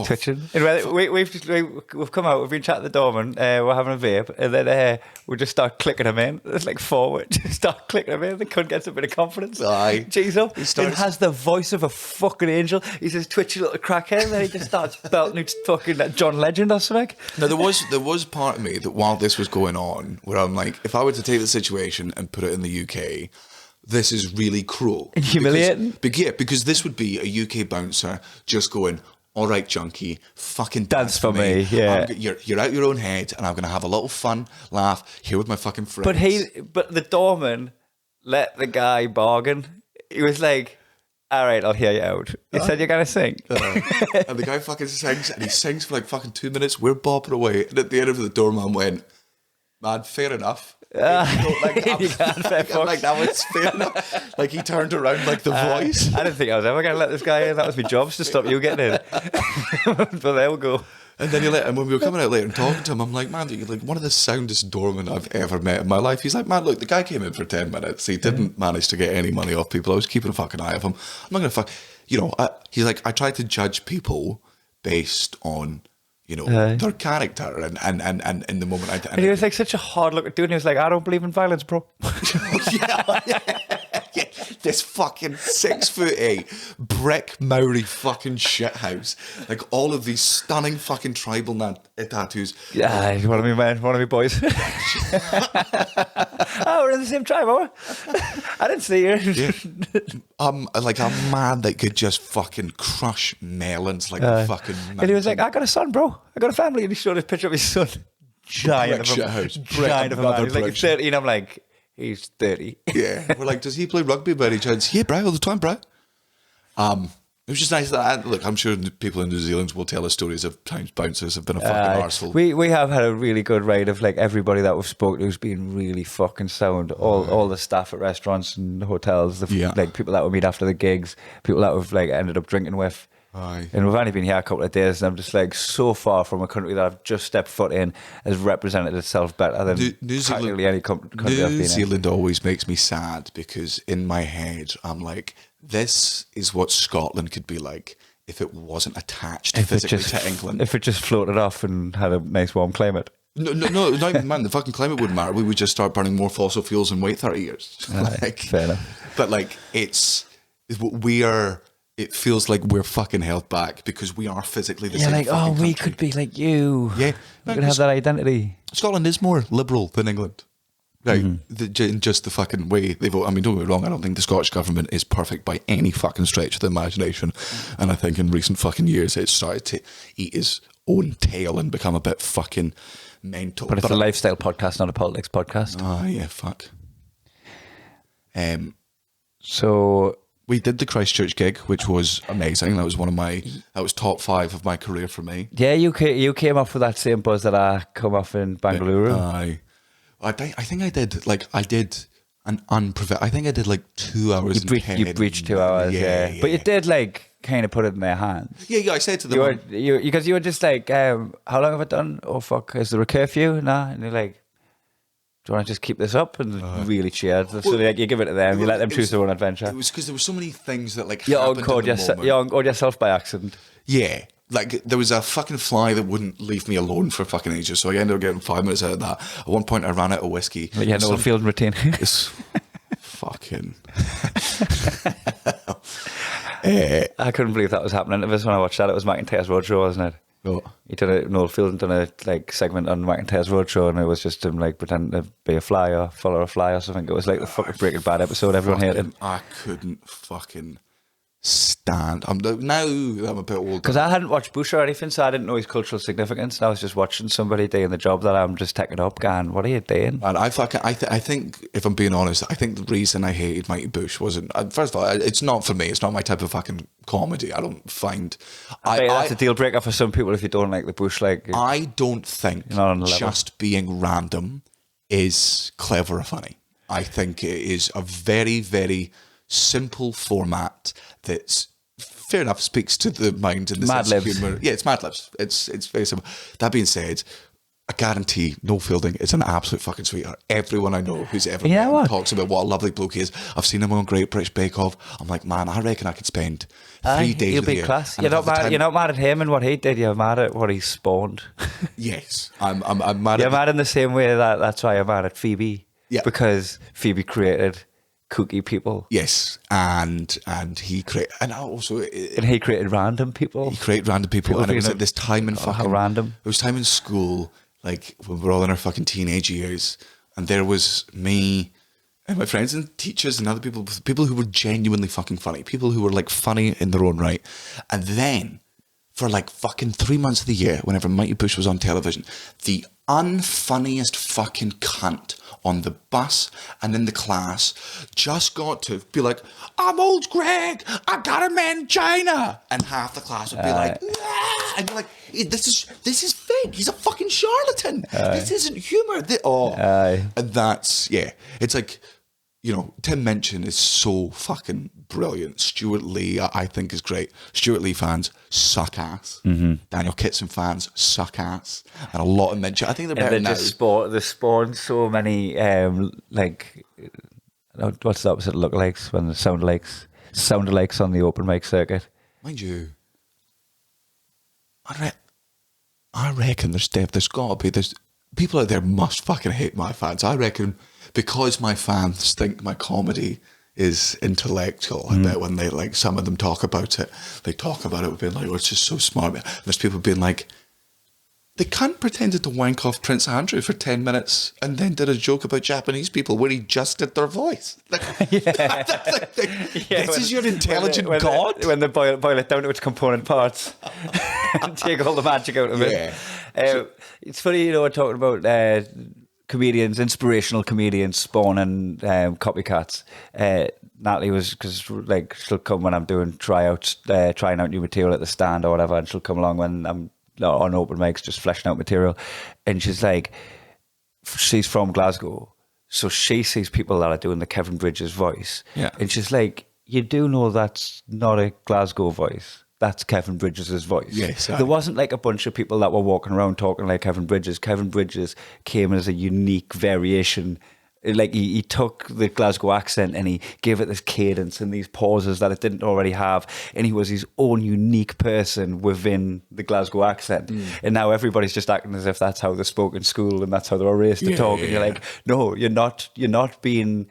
Twitching. Anyway, we've come out, we've been chatting to the doorman, we're having a vape, and then we just start clicking him in. It's like forward, just start clicking him in. The cunt gets a bit of confidence. Aye. Cheese up. He has the voice of a fucking angel. He's this twitchy little crackhead, and then he just starts belting out fucking John Legend or something. Now, there was part of me that while this was going on, where I'm like, if I were to take the situation and put it in the UK, this is really cruel. And humiliating? Because this would be a UK bouncer just going, all right, junkie, fucking dance for me. Yeah. You're out your own head, and I'm going to have a little fun laugh here with my fucking friends. But the doorman let the guy bargain. He was like, all right, I'll hear you out. He said you're going to sing. And the guy fucking sings, and he sings for like fucking 2 minutes. We're bopping away. And at the end of the doorman went, man, fair enough. Like that was fair enough. Like he turned around like the voice. I didn't think I was ever going to let this guy in. That was my job, to stop you getting in. But there we go. And then and when we were coming out later and talking to him, I'm like, man, you're like one of the soundest doormen I've ever met in my life. He's like, man, look, the guy came in for 10 minutes. He didn't manage to get any money off people. I was keeping a fucking eye of him. I'm not going to he's like, I try to judge people based on their character and in the moment. And he was like such a hard looking dude. And he was like, I don't believe in violence, bro. yeah. This fucking 6'8" brick Maori fucking shithouse. Like all of these stunning fucking tribal tattoos. Yeah, he's one of me, man. One of me boys. Oh, we're in the same tribe, are we? I didn't see you. Yeah. Like a man that could just fucking crush melons like a fucking mountain. And he was like, I got a son, bro. I got a family. And he showed his picture of his son. Giant of a giant of a man. He's like 30, and I'm like, he's 30. Yeah. We're like, does he play rugby by any chance? Yeah, bro, all the time, bro. It was just nice that, look, I'm sure people in New Zealand will tell us stories of times bouncers have been a fucking arsehole. We have had a really good ride of like everybody that we've spoken to who's been really fucking sound. All the staff at restaurants and hotels, like people that we meet after the gigs, people that we've like ended up drinking with. Aye. And we've only been here a couple of days, and I'm just like so far from a country that I've just stepped foot in has represented itself better than New Zealand, practically any country I've been in. New Zealand always makes me sad because in my head I'm like, this is what Scotland could be like if it wasn't attached physically to England. If it just floated off and had a nice warm climate. No, man, the fucking climate wouldn't matter. We would just start burning more fossil fuels and wait 30 years. Fair enough. But like, we are it feels like we're fucking held back because we are physically the same like, fucking we country. could be like you. Yeah. We could have that identity. Scotland is more liberal than England. Right, in just the fucking way they vote. I mean, don't get me wrong, I don't think the Scottish government is perfect by any fucking stretch of the imagination. And I think in recent fucking years it's started to eat its own tail and become a bit fucking mental. But it's a lifestyle podcast, not a politics podcast. Oh, yeah, fuck. So we did the Christchurch gig, which was amazing. That was top 5 of my career for me. Yeah, you came off with that same buzz that I come off in Bengaluru. I think I did an I think I did like 2 hours. You breached 2 hours, yeah. But you did like kind of put it in their hands. Yeah. I said to them, because you were just like, how long have I done? Oh fuck, is there a curfew? Nah, and you're like, do you want to just keep this up? And really cheered. So like, you give it to them, you let them choose their own adventure. It was because there were so many things that like you happened uncored yourself by accident. Yeah. Like, there was a fucking fly that wouldn't leave me alone for fucking ages, so I ended up getting 5 minutes out of that. At one point, I ran out of whiskey. Like, yeah, no, field and retain. It's fucking... I couldn't believe that was happening to us when I watched that. It was McIntyre's Roadshow, wasn't it? Oh. Noel Field done a like segment on McIntyre's Roadshow, and it was just him like pretending to be a fly or follow a fly or something. It was like the fucking Breaking Bad episode everyone hated. I couldn't fucking... stand. Now I'm a bit old because I hadn't watched Bush or anything, so I didn't know his cultural significance. And I was just watching somebody doing the job that I'm just taking up, going, "What are you doing?" And I think, if I'm being honest, I think the reason I hated Mighty Bush wasn't. First of all, it's not for me. It's not my type of fucking comedy. I don't find. That's a deal breaker for some people if you don't like the Bush. Like, I don't think just being random is clever or funny. I think it is a very, very simple format that's fair enough, speaks to the mind and the sense of humour. Yeah, it's Mad Libs. It's very simple. That being said, I guarantee Noel Fielding is an absolute fucking sweetheart. Everyone I know who's ever met him talks about what a lovely bloke he is. I've seen him on Great British Bake Off. I'm like, man, I reckon I could spend 3 days he'll with be you. Class. You're not mad at him and what he did. You're mad at what he spawned. Yes, I'm mad. You're mad in the same way that's why you're mad at Phoebe. Yeah, because Phoebe created kooky people. Yes, and he created, and he created random people. He created random people, and it was like this time in fucking random. It was time in school, like when we're all in our fucking teenage years, and there was me and my friends and teachers and other people who were genuinely fucking funny, people who were like funny in their own right, and then for like fucking 3 months of the year, whenever Mighty Bush was on television, the unfunniest fucking cunt on the bus and in the class just got to be like, I'm old Greg, I got a mangina, and half the class would be like, nah! And you're like, this is fake, he's a fucking charlatan, this isn't humour. And that's, yeah, it's like, you know, Tim Minchin is so fucking brilliant. Stuart Lee, I think, is great. Stuart Lee fans suck ass. Mm-hmm. Daniel Kitson fans suck ass. And a lot of Minchin. I think they're better now. They spawn so many, like, what's the opposite of lookalikes when the sound-alikes on the open mic circuit? Mind you, I reckon there's got to be, people out there must fucking hate my fans. I reckon because my fans think my comedy is intellectual, I bet when they, like, some of them talk about it, they talk about it being like, oh, it's just so smart. And there's people being like, they can't pretended to wank off Prince Andrew for 10 minutes and then did a joke about Japanese people where he just did their voice. Like, this is your intelligent god? When they boil it down to its component parts and take all the magic out of it. It's funny, you know, we're talking about comedians, inspirational comedians spawning copycats. Natalie was, because like she'll come when I'm doing tryouts, trying out new material at the stand or whatever, and she'll come along when I'm on open mics just fleshing out material, and she's like, she's from Glasgow, so she sees people that are doing the Kevin Bridges voice, and she's like, you do know that's not a Glasgow voice, that's Kevin Bridges' voice. Yes, there wasn't like a bunch of people that were walking around talking like Kevin Bridges. Kevin Bridges came as a unique variation. Like he took the Glasgow accent and he gave it this cadence and these pauses that it didn't already have, and he was his own unique person within the Glasgow accent. And now everybody's just acting as if that's how they spoke in school and that's how they were raised to talk. And you're like, no, you're not being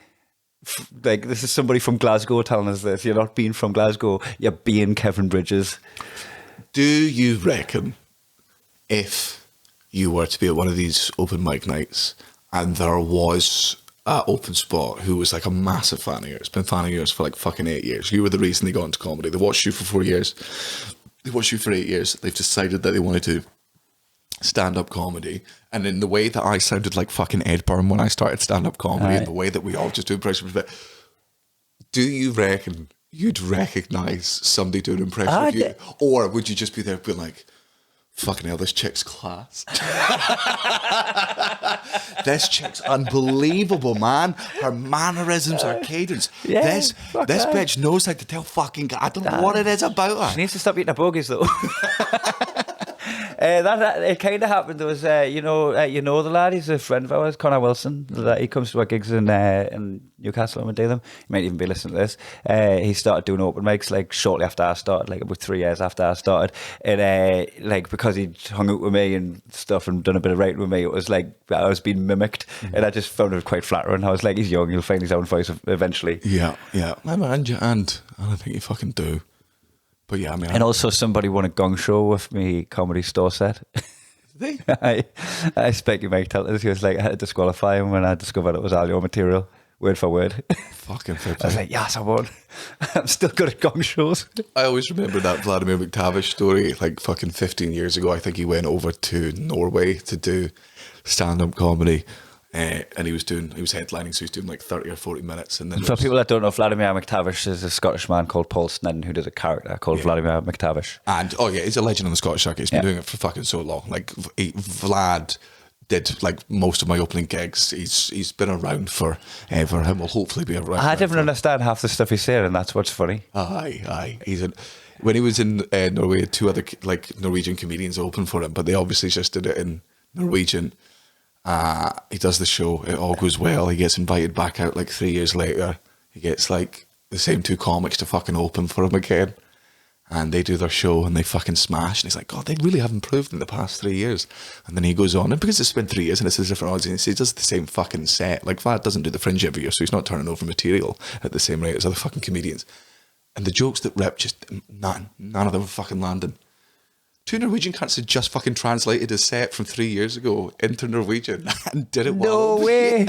like, this is somebody from Glasgow telling us this. You're not being from Glasgow, you're being Kevin Bridges. Do you reckon if you were to be at one of these open mic nights and there was an open spot who was like a massive fan of yours, been a fan of yours for like fucking 8 years, you were the reason they got into comedy, they watched you for 4 years, they watched you for 8 years, they've decided that they want to do stand-up comedy, and in the way that I sounded like fucking Ed Byrne when I started stand-up comedy, and the way that we all just do impressions of it, do you reckon you'd recognise somebody doing an impression of you? Or would you just be there being like, fucking hell, this chick's class. This chick's unbelievable, man. Her mannerisms, her cadence. This bitch knows how to tell fucking... I don't know what it is about her. She needs to stop eating her bogies, though. That it kind of happened. There was, you know the lad. He's a friend of ours, Connor Wilson. He comes to our gigs in Newcastle and we do them. He might even be listening to this. He started doing open mics like shortly after I started, like about 3 years after I started. And like because he'd hung out with me and stuff and done a bit of writing with me, it was like I was being mimicked, and I just found it quite flattering. I was like, he's young, he'll find his own voice eventually. Yeah. And I think you fucking do. But yeah, I mean, and also somebody won a gong show with me comedy store set. Did they? I expect you might tell us. He was like, I had to disqualify him when I discovered it was all your material, word for word. Fucking fair play. I was like, yes, I won. I'm still good at gong shows. I always remember that Vladimir McTavish story, like fucking 15 years ago. I think he went over to Norway to do stand-up comedy. And he was headlining, so he was doing like 30 or 40 minutes. And then for people that don't know, Vladimir McTavish is a Scottish man called Paul Snedden who does a character called Vladimir McTavish. And he's a legend on the Scottish circuit. He's been doing it for fucking so long. Like Vlad did like most of my opening gigs. He's been around for ever and will hopefully be around. I didn't understand half the stuff he's saying, and that's what's funny. Aye. When he was in Norway, 2 other like Norwegian comedians opened for him, but they obviously just did it in Norwegian. He does the show, it all goes well, he gets invited back out like 3 years later, he gets like the same 2 comics to fucking open for him again, and they do their show and they fucking smash, and he's like, God, they really have improved in the past 3 years. And then he goes on, and because it's been 3 years and it's a different audience, he does the same fucking set. Like Vlad doesn't do the Fringe every year, so he's not turning over material at the same rate as other fucking comedians, and the jokes that rip, just none of them are fucking landing. 2 Norwegian cunts had just fucking translated a set from 3 years ago into Norwegian and did it well. No way.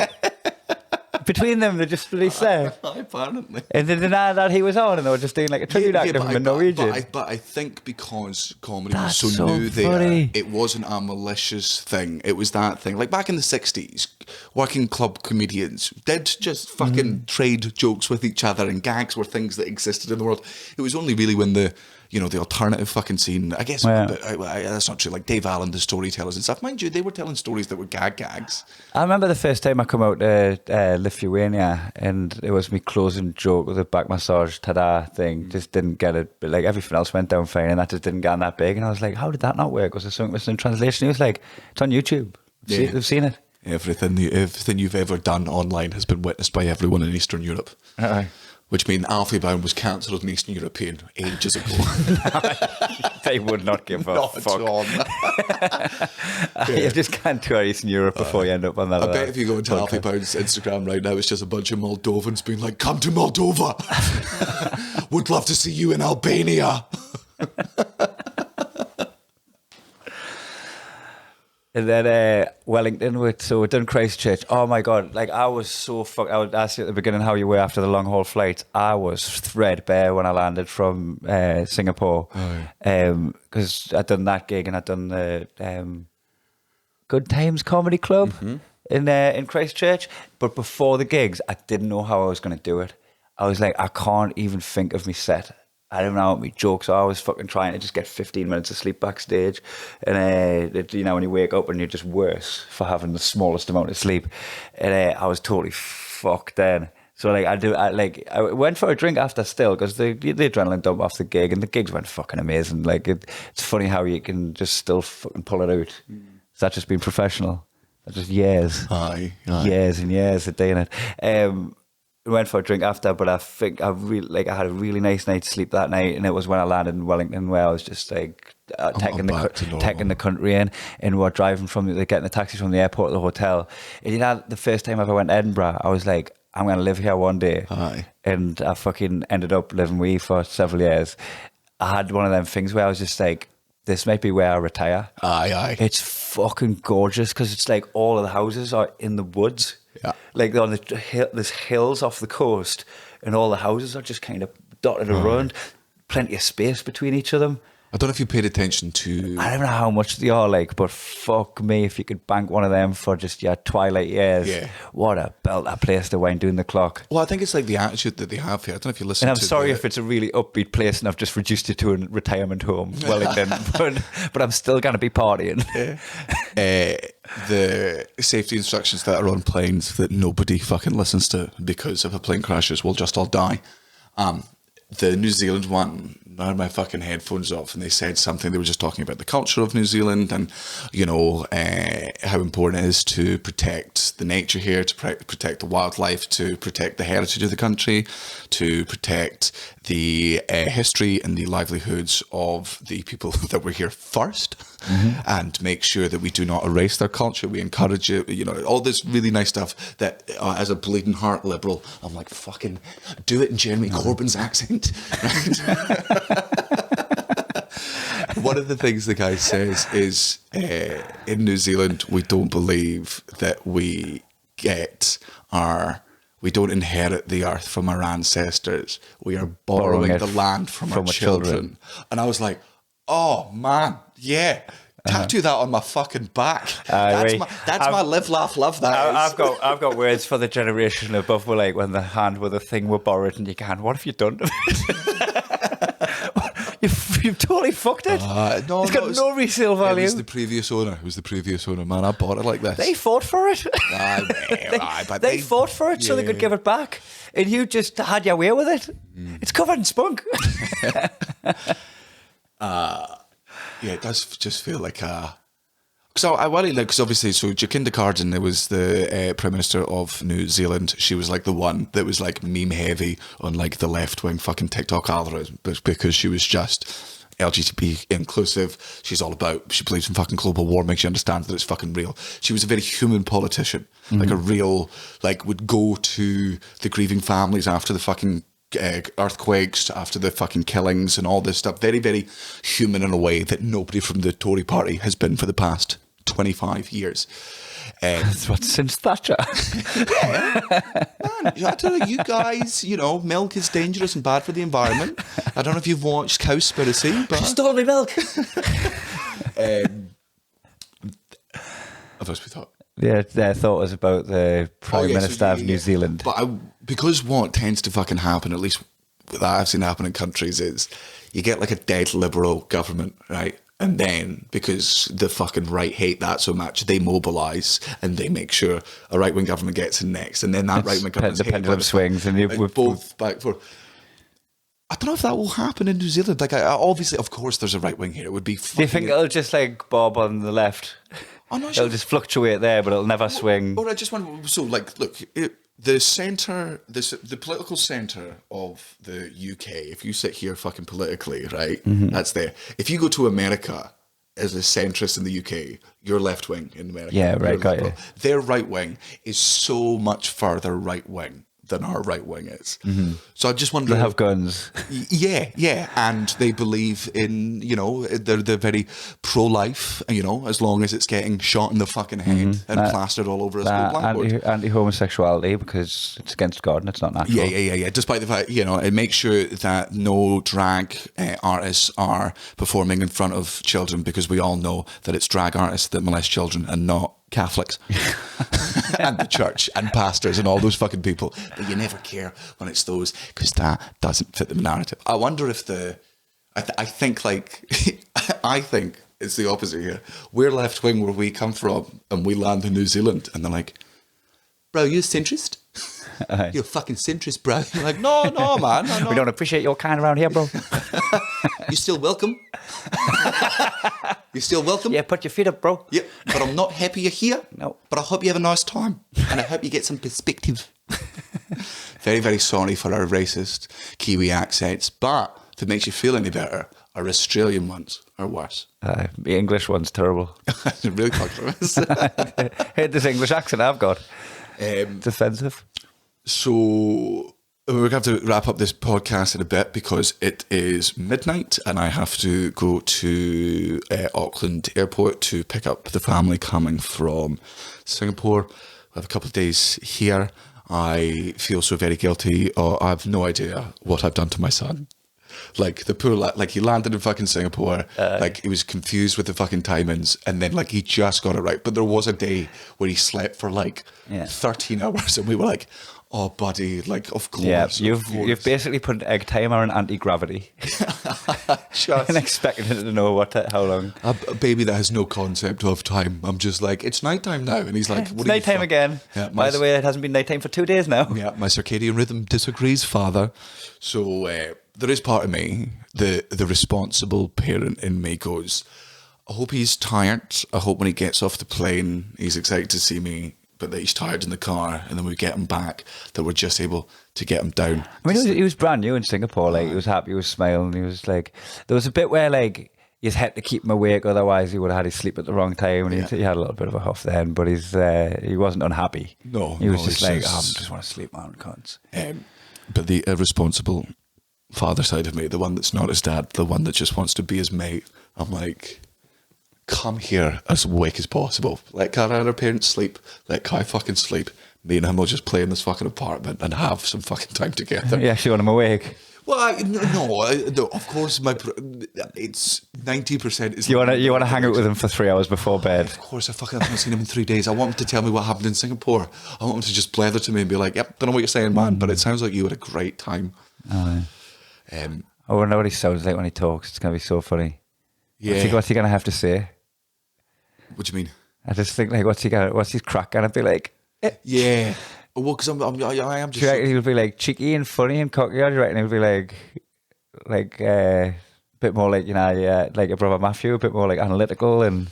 Between them, they just released set. Apparently. And they denied that he was on, and they were just doing like a tribute act of him in Norwegian. But I think because comedy That's was so new funny. there, it wasn't a malicious thing. It was that thing. Like back in the 60s, working club comedians did just fucking trade jokes with each other, and gags were things that existed in the world. It was only really when the alternative fucking scene, I guess, that's not true. Like Dave Allen, the storytellers and stuff. Mind you, they were telling stories that were gags. I remember the first time I come out to Lithuania, and it was me closing joke with a back massage ta-da thing. Just didn't get it. But like everything else went down fine, and that just didn't get that big. And I was like, how did that not work? Was there something missing in translation? He was like, it's on YouTube. They've seen it. Everything you've ever done online has been witnessed by everyone in Eastern Europe. Which means Alfie Bound was cancelled in Eastern European ages ago. They would not give a fuck. Yeah. You just can't tour Eastern Europe before you end up on that. I bet if you go into Alfie Bound's Instagram right now, it's just a bunch of Moldovans being like, come to Moldova. Would love to see you in Albania. And then Wellington, we'd done Christchurch. Oh my God, like I was so fucked. I would ask you at the beginning how you were after the long haul flight. I was threadbare when I landed from Singapore. Because I'd done that gig and I'd done the Good Times Comedy Club in Christchurch. But before the gigs, I didn't know how I was going to do it. I was like, I can't even think of me set. I don't know what my jokes are. I was fucking trying to just get 15 minutes of sleep backstage. And, when you wake up and you're just worse for having the smallest amount of sleep. And I was totally fucked then. So, I went for a drink after still because the adrenaline dump off the gig, and the gigs went fucking amazing. Like, it's funny how you can just still fucking pull it out. Is that just being professional? That's just years. Years and years of doing it. Went for a drink after, but I think I had a really nice night's sleep that night, and it was when I landed in Wellington where I was just like taking the country in, and we're driving getting a taxi from the airport to the hotel. And the first time I ever went to Edinburgh, I was like, I'm going to live here one day. Aye. And I fucking ended up living with you for several years. I had one of them things where I was just like, this might be where I retire. Aye. It's fucking gorgeous because it's like all of the houses are in the woods. Yeah. Like they're on there's hills off the coast and all the houses are just kind of dotted around. Plenty of space between each of them. I don't know if you paid attention to... I don't know how much they are like, but fuck me if you could bank one of them for just your twilight years. Yeah. What a belter place to wind doing the clock. Well, I think it's like the attitude that they have here. I don't know if you listen to... And I'm sorry if it's a really upbeat place and I've just reduced it to a retirement home, Wellington, but I'm still going to be partying. The safety instructions that are on planes that nobody fucking listens to because if a plane crashes, we'll just all die. The New Zealand one, I had my fucking headphones off and they said something. They were just talking about the culture of New Zealand and, you know, how important it is to protect the nature here, to protect the wildlife, to protect the heritage of the country, to protect the history and the livelihoods of the people that were here first, and make sure that we do not erase their culture. We encourage it, you know, all this really nice stuff that as a bleeding heart liberal, I'm like, fucking do it in Jeremy Corbyn's accent. One of the things the guy says is in New Zealand, we don't believe that we don't inherit the earth from our ancestors. We are borrowing the land from our children. And I was like, oh man, yeah. Tattoo that on my fucking back. That's my live, laugh, love. I've got words for the generation above. We're like when the hand with the thing were borrowed, and you can. What have you done to it? You've totally fucked it. No, it's got no resale value. It was the previous owner. Man, I bought it like this. They fought for it. They fought for it so they could give it back, and you just had your way with it. It's covered in spunk. Yeah, it does just feel like So I worry, like, because obviously, so Jacinda Ardern, there was the Prime Minister of New Zealand. She was like the one that was like meme heavy on like the left wing fucking TikTok algorithm, because she was just LGBT inclusive. She believes in fucking global warming. She understands that it's fucking real. She was a very human politician, like a real, like would go to the grieving families after the fucking earthquakes, after the fucking killings and all this stuff. Very, very human in a way that nobody from the Tory party has been for the past 25 years. That's what, since Thatcher. Yeah. Man, I don't know, you guys, you know, milk is dangerous and bad for the environment. I don't know if you've watched Cowspiracy, but... Stole me milk! Of us we thought. Yeah, their thought was about the Prime Minister of New Zealand. But because what tends to fucking happen, at least that I've seen happen in countries, is you get like a dead liberal government, right? And then, because the fucking right hate that so much, they mobilise and they make sure a right-wing government gets in next. And then that right-wing government... The pendulum swings and we're both back and forth. I don't know if that will happen in New Zealand. Like, obviously, of course, there's a right-wing here. It would be fucking... Do you think it'll just like bob on the left? Oh, no, it'll just fluctuate there, but it'll never swing. Or I just want... So, like, look... The centre, the political centre of the UK, if you sit here fucking politically, right, that's there. If you go to America as a centrist in the UK, you're left wing in America. Yeah, right, got you. Their right wing is so much further right wing than our right wing is. So I just wonder... They have guns. Yeah. And they believe in, you know, they're very pro-life, you know, as long as it's getting shot in the fucking head and plastered all over a school blackboard. Anti-homosexuality, because it's against God and it's not natural. Yeah. Despite the fact, you know, it makes sure that no drag artists are performing in front of children, because we all know that it's drag artists that molest children and not Catholics and the church and pastors and all those fucking people. But you never care when it's those, because that doesn't fit the narrative. I wonder if I think it's the opposite here. We're left wing where we come from, and we land in New Zealand, and they're like, bro, you a centrist? You're a fucking centrist, bro. You're like, no, man. No. We don't appreciate your kind around here, bro. You're still welcome. You're still welcome. Yeah, put your feet up, bro. Yep, but I'm not happy you're here. No. But I hope you have a nice time, and I hope you get some perspective. Very, very sorry for our racist Kiwi accents, but if it makes you feel any better, our Australian ones are worse. The English one's terrible. Really fucking worse. Hate this English accent I've got. It's offensive. So we're going to have to wrap up this podcast in a bit because it is midnight and I have to go to Auckland Airport to pick up the family coming from Singapore. We have a couple of days here. I feel so very guilty. I have no idea what I've done to my son. Like the poor like he landed in fucking Singapore, like he was confused with the fucking timings, and then like he just got it right. But there was a day where he slept for like 13 hours, and we were like, "Oh, buddy, like of course." Yeah, you've basically put an egg timer in anti-gravity, and expecting it to know how long. A baby that has no concept of time. I'm just like, it's nighttime now, and he's like, "It's nighttime again." Yeah, by the way, it hasn't been nighttime for 2 days now. Yeah, my circadian rhythm disagrees, father. So there is part of me, the responsible parent in me goes, I hope he's tired. I hope when he gets off the plane, he's excited to see me, but that he's tired in the car, and then we get him back, that we're just able to get him down. I mean, he was brand new in Singapore. Like, he was happy, he was smiling. He was like, there was a bit where like you had to keep him awake, otherwise he would have had his sleep at the wrong time. And he had a little bit of a huff then, but he wasn't unhappy. No, he was just like, I just want to sleep, man, cunts. But the irresponsible father side of me, the one that's not his dad, the one that just wants to be his mate, I'm like, come here as awake as possible. Let Cara and her parents sleep. Let Kai fucking sleep. Me and him will just play in this fucking apartment and have some fucking time together. You actually want him awake? Well, no, of course, it's 90% is... You want to hang out with him for 3 hours before bed? Of course, I fucking haven't seen him in 3 days. I want him to tell me what happened in Singapore. I want him to just blether to me and be like, yep, don't know what you're saying, man, but it sounds like you had a great time. I wonder what he sounds like when he talks. It's going to be so funny. Yeah. What's he going to have to say? What do you mean? I just think, like, what's his crack going to be like? Yeah. Well, because I am just... Do you reckon he'll be like cheeky and funny and cocky, or do you reckon he'll be like a bit more like, like a brother Matthew, a bit more like analytical and...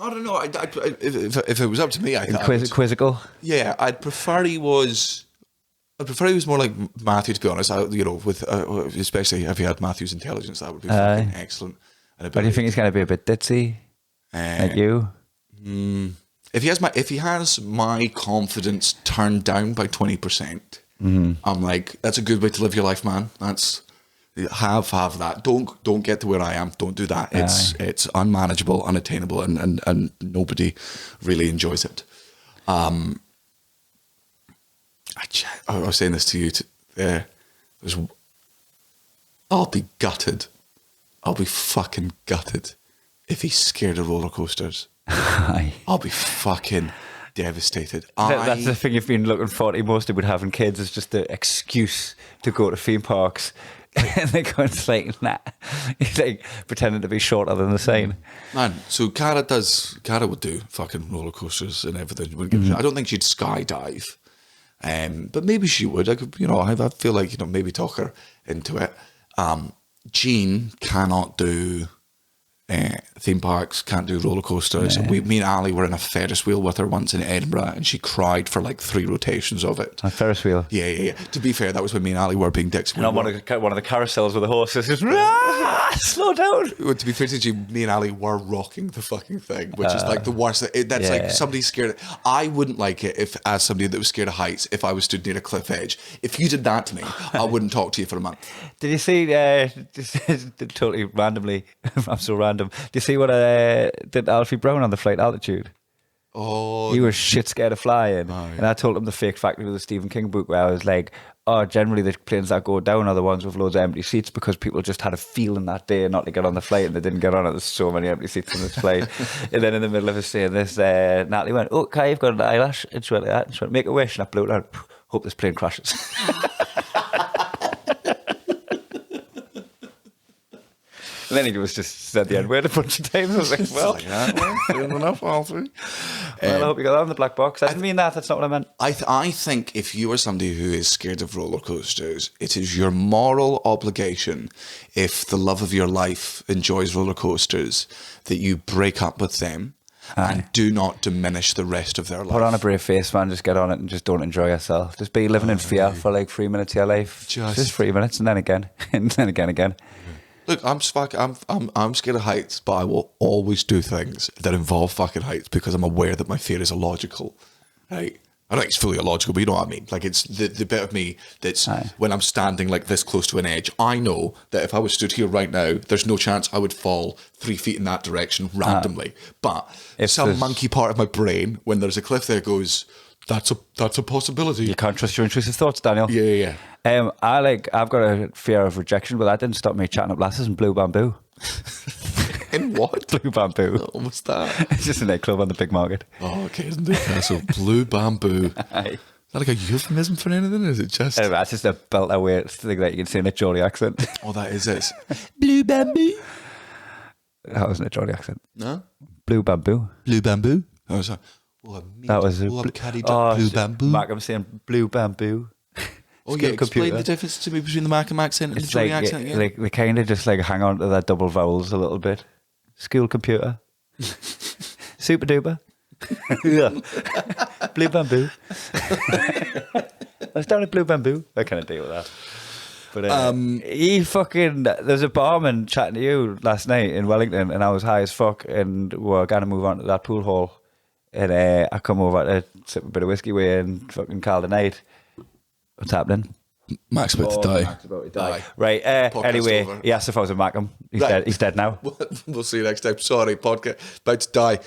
I don't know. If it was up to me, quizzical. Yeah, I'd prefer he was more like Matthew, to be honest. With especially if he had Matthew's intelligence, that would be fucking excellent. But do you think he's going to be a bit ditzy, like you? If he has my confidence turned down by 20%, I'm like, that's a good way to live your life, man. That's have that. Don't get to where I am. Don't do that. It's unmanageable, unattainable, and nobody really enjoys it. I was saying this to you. I'll be gutted. I'll be fucking gutted if he's scared of roller coasters. I'll be fucking devastated. That's the thing you've been looking forward to mostly with having kids, is just the excuse to go to theme parks. And they're going to like, nah. He's like pretending to be shorter than the sign. Man, so Cara would do fucking roller coasters and everything. I don't think she'd skydive. But maybe she would. I could, I feel like, maybe talk her into it. Jean cannot do theme parks, can't do roller coasters. Me and Ali were in a Ferris wheel with her once in Edinburgh, and she cried for like 3 rotations of it. A Ferris wheel? Yeah. To be fair, that was when me and Ali were being dicks. And on one of the carousels with the horses, just slow down. Well, to be fair to you, me and Ali were rocking the fucking thing, which is like the worst. That's like somebody scared. I wouldn't like it if, as somebody that was scared of heights, if I was stood near a cliff edge. If you did that to me, I wouldn't talk to you for a month. Did you see, totally randomly, I'm so random, do you see what did Alfie Brown on the flight Altitude? Oh, he was shit scared of flying. And I told him the fake fact of the Stephen King book, where I was like, generally the planes that go down are the ones with loads of empty seats, because people just had a feeling that day not to get on the flight, and they didn't get on it. There's so many empty seats on this flight. And then in the middle of us saying this, Natalie went, "Oh, Kai, you've got an eyelash." And she went like that. And she went, "Make a wish." And I blew it out. Hope this plane crashes. And then he was just said the N-word a bunch of times. I was like, well, fair enough, Alfie. Well, I hope you got that on the black box. I didn't mean that. That's not what I meant. I think if you are somebody who is scared of roller coasters, it is your moral obligation, if the love of your life enjoys roller coasters, that you break up with them and do not diminish the rest of their life. Put on a brave face, man. Just get on it and just don't enjoy yourself. Just be living in fear for like 3 minutes of your life. Just 3 minutes, and then again, and then again. Look, I'm scared of heights, but I will always do things that involve fucking heights, because I'm aware that my fear is illogical. Right? I don't think it's fully illogical, but you know what I mean. Like, it's the bit of me that's when I'm standing like this close to an edge, I know that if I was stood here right now, there's no chance I would fall 3 feet in that direction randomly. But if some monkey part of my brain, when there's a cliff there, goes, that's a possibility. You can't trust your intrusive thoughts, Daniel. Yeah. I've got a fear of rejection, but that didn't stop me chatting up lasses in Blue Bamboo. In what? Blue Bamboo. Oh, what's that? It's just a nightclub on the big market. Oh, okay, isn't it? So Blue Bamboo. Aye. Is that like a euphemism for anything? Is it just... That's just a built weird thing that you can say in a Geordie accent. Oh, that is it. Blue Bamboo. That wasn't a Geordie accent. No? Blue Bamboo. Blue Bamboo? Oh, sorry. That was Blue Bamboo. Mac, I'm saying Blue Bamboo. Oh, yeah, explain the difference to me between the Markham accent and the Geordie accent again. Like, they kind of just like hang on to their double vowels a little bit. School computer. Super duper. Blue Bamboo. I was down at Blue Bamboo. I can't deal with that. But there's a barman chatting to you last night in Wellington, and I was high as fuck, and we're going to move on to that pool hall. And I come over to sip a bit of whiskey with and fucking call the night. What's happening? Mac's about to die. Mac's about to die. Right, anyway, over. He asked if I was a Mackham. He's dead now. We'll see you next time. Sorry, podcast about to die.